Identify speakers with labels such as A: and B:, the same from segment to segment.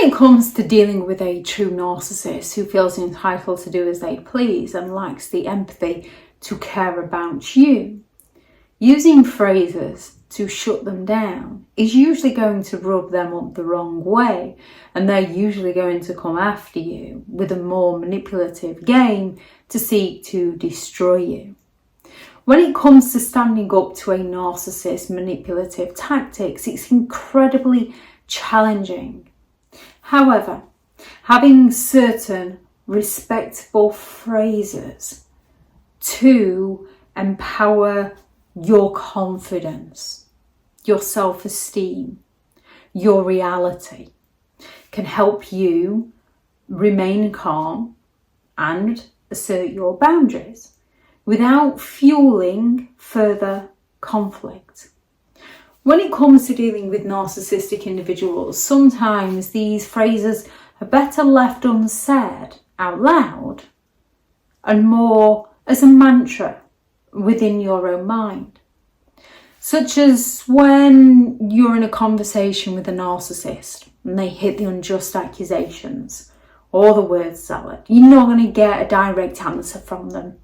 A: it comes to dealing with a true narcissist who feels entitled to do as they please and lacks the empathy to care about you, using phrases to shut them down is usually going to rub them up the wrong way, and they're usually going to come after you with a more manipulative game to seek to destroy you. When it comes to standing up to a narcissist's manipulative tactics, it's incredibly challenging. However, having certain respectable phrases to empower your confidence, your self-esteem, your reality can help you remain calm and assert your boundaries without fueling further conflict. When it comes to dealing with narcissistic individuals, sometimes these phrases are better left unsaid out loud and more as a mantra within your own mind. Such as when you're in a conversation with a narcissist and they hit the unjust accusations or the word salad. You're not going to get a direct answer from them.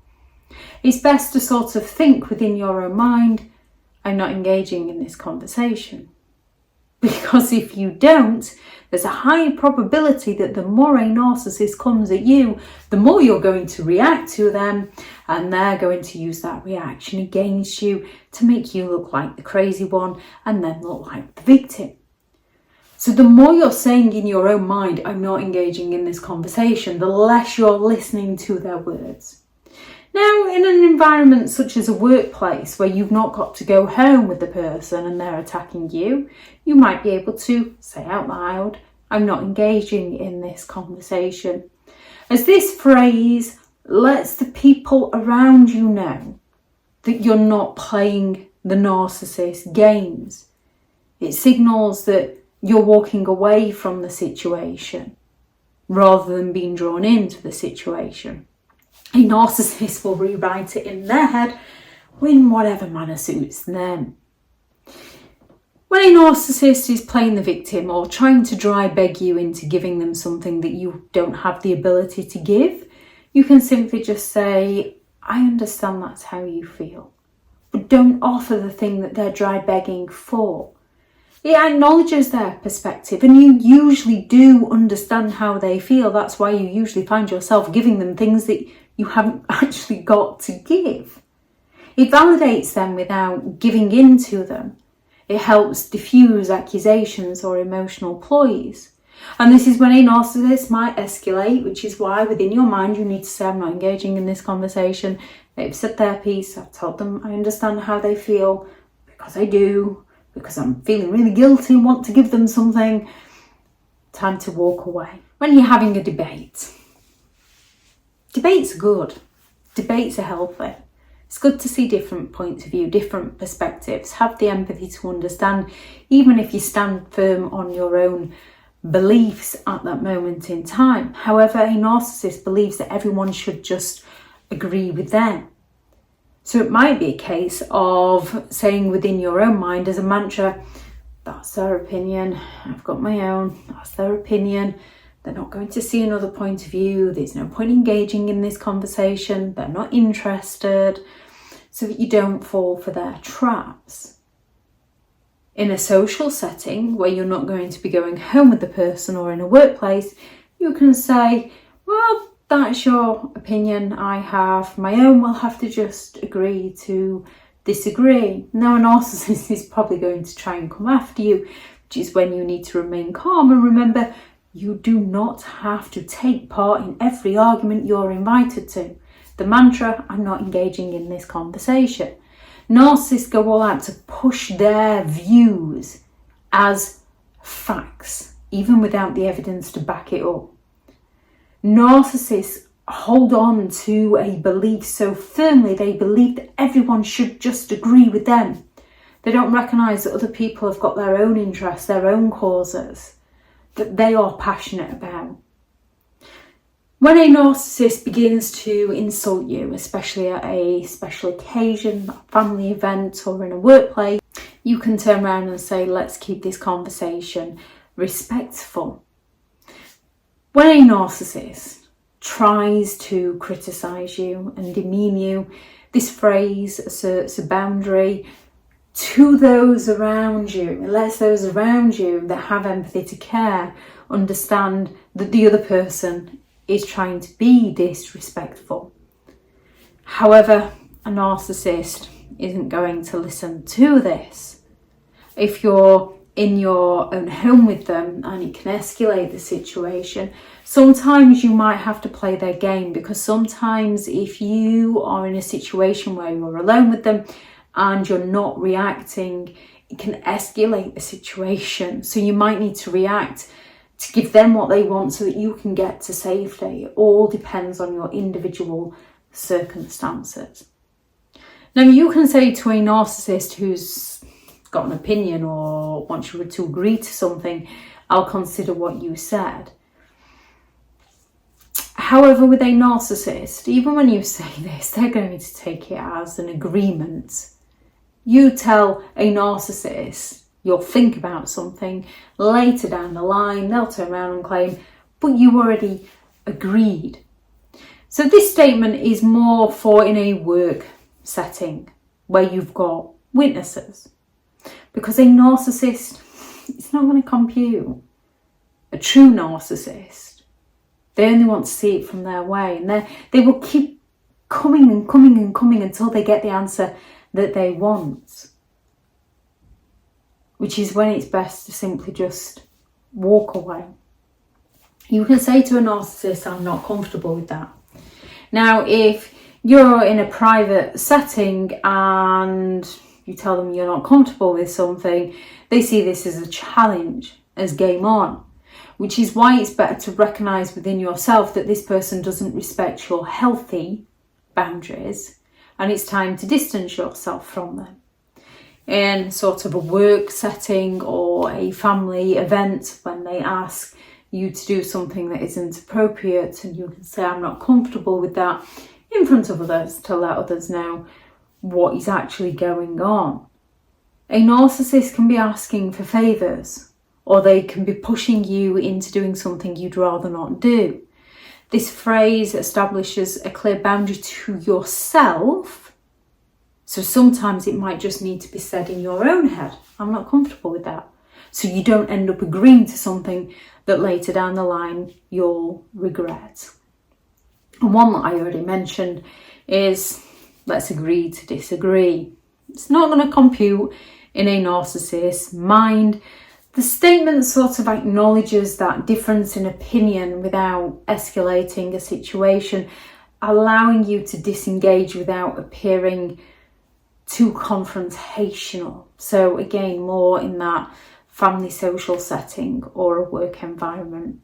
A: It's best to sort of think within your own mind, I'm not engaging in this conversation. Because if you don't, there's a high probability that the more a narcissist comes at you, the more you're going to react to them, and they're going to use that reaction against you to make you look like the crazy one and then look like the victim. So the more you're saying in your own mind, I'm not engaging in this conversation, the less you're listening to their words. Now, in an environment such as a workplace where you've not got to go home with the person and they're attacking you, you might be able to say out loud, I'm not engaging in this conversation. As this phrase lets the people around you know that you're not playing the narcissist games. It signals that you're walking away from the situation rather than being drawn into the situation. A narcissist will rewrite it in their head in whatever manner suits them. When a narcissist is playing the victim or trying to dry beg you into giving them something that you don't have the ability to give, you can simply just say, I understand that's how you feel, but don't offer the thing that they're dry begging for. It acknowledges their perspective, and you usually do understand how they feel. That's why you usually find yourself giving them things that you haven't actually got to give. It validates them without giving in to them. It helps diffuse accusations or emotional ploys. And this is when a narcissist might escalate, which is why within your mind you need to say, I'm not engaging in this conversation. They've said their piece. I've told them I understand how they feel, because I do, because I'm feeling really guilty and want to give them something. Time to walk away. When you're having a debate, debates are good. Debates are healthy. It's good to see different points of view, different perspectives. Have the empathy to understand, even if you stand firm on your own beliefs at that moment in time. However, a narcissist believes that everyone should just agree with them. So it might be a case of saying within your own mind as a mantra, that's their opinion, I've got my own, that's their opinion. They're not going to see another point of view. There's no point engaging in this conversation. They're not interested, so that you don't fall for their traps. In a social setting where you're not going to be going home with the person, or in a workplace, you can say, well, that's your opinion. I have my own. We'll have to just agree to disagree. Now, a narcissist is probably going to try and come after you, which is when you need to remain calm and remember, you do not have to take part in every argument you're invited to. The mantra, I'm not engaging in this conversation. Narcissists go all out to push their views as facts, even without the evidence to back it up. Narcissists hold on to a belief so firmly they believe that everyone should just agree with them. They don't recognise that other people have got their own interests, their own causes that they are passionate about. When a narcissist begins to insult you, especially at a special occasion, a family event or in a workplace, you can turn around and say, let's keep this conversation respectful. When a narcissist tries to criticize you and demean you, this phrase asserts a boundary to those around you. It lets those around you that have empathy to care understand that the other person is trying to be disrespectful. However, a narcissist isn't going to listen to this. If you're in your own home with them and it can escalate the situation, sometimes you might have to play their game, because sometimes if you are in a situation where you're alone with them and you're not reacting, it can escalate the situation. So you might need to react to give them what they want so that you can get to safety. It all depends on your individual circumstances. Now, you can say to a narcissist who's got an opinion or wants you to agree to something, I'll consider what you said. However, with a narcissist, even when you say this, they're going to take it as an agreement. You tell a narcissist you'll think about something, later down the line they'll turn around and claim, but you already agreed. So this statement is more for in a work setting where you've got witnesses, because a narcissist, it's not going to compute. A true narcissist, they only want to see it from their way, and they will keep coming and coming and coming until they get the answer that they want, which is when it's best to simply just walk away. You can say to a narcissist, I'm not comfortable with that. Now, if you're in a private setting and you tell them you're not comfortable with something, they see this as a challenge, as game on, which is why it's better to recognise within yourself that this person doesn't respect your healthy boundaries, and it's time to distance yourself from them. In sort of a work setting or a family event, when they ask you to do something that isn't appropriate, and you can say, I'm not comfortable with that, in front of others, to let others know what is actually going on. A narcissist can be asking for favours, or they can be pushing you into doing something you'd rather not do. This phrase establishes a clear boundary to yourself. So sometimes it might just need to be said in your own head, I'm not comfortable with that. So you don't end up agreeing to something that later down the line you'll regret. And one that I already mentioned is, let's agree to disagree. It's not going to compute in a narcissist's mind. The statement sort of acknowledges that difference in opinion without escalating a situation, allowing you to disengage without appearing too confrontational. So again, more in that family social setting or a work environment.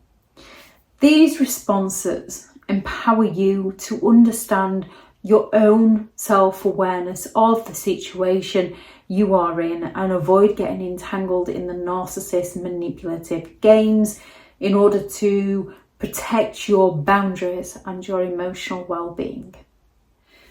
A: These responses empower you to understand your own self-awareness of the situation you are in and avoid getting entangled in the narcissist manipulative games in order to protect your boundaries and your emotional well-being.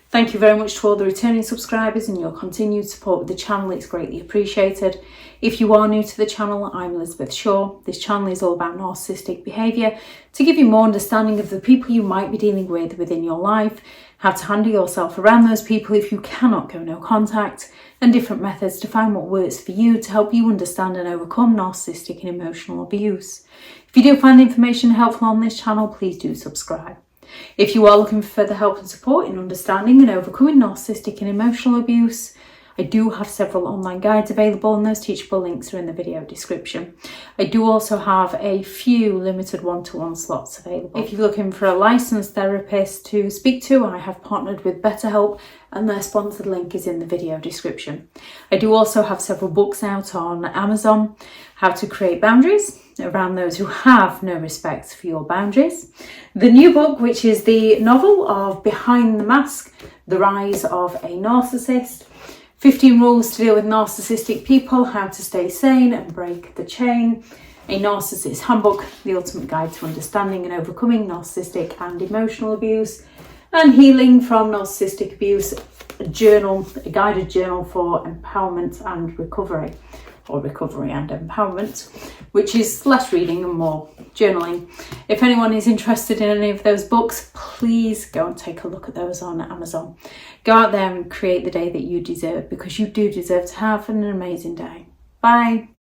A: Thank you very much to all the returning subscribers and your continued support with the channel. It's greatly appreciated. If you are new to the channel, I'm Elizabeth Shaw. This channel is all about narcissistic behaviour to give you more understanding of the people you might be dealing with within your life, how to handle yourself around those people if you cannot go no contact, and different methods to find what works for you to help you understand and overcome narcissistic and emotional abuse. If you do find the information helpful on this channel, please do subscribe. If you are looking for further help and support in understanding and overcoming narcissistic and emotional abuse, I do have several online guides available, and those teachable links are in the video description. I do also have a few limited one-to-one slots available. If you're looking for a licensed therapist to speak to, I have partnered with BetterHelp, and their sponsored link is in the video description. I do also have several books out on Amazon: How to Create Boundaries, around those who have no respect for your boundaries. The new book, which is the novel of Behind the Mask, The Rise of a Narcissist. 15 Rules to Deal with Narcissistic People, How to Stay Sane and Break the Chain. A Narcissist Handbook, The Ultimate Guide to Understanding and Overcoming Narcissistic and Emotional Abuse. And Healing from Narcissistic Abuse, a guided journal for empowerment and recovery. or recovery and empowerment, which is less reading and more journaling. If anyone is interested in any of those books, please go and take a look at those on Amazon. Go out there and create the day that you deserve, because you do deserve to have an amazing day. Bye.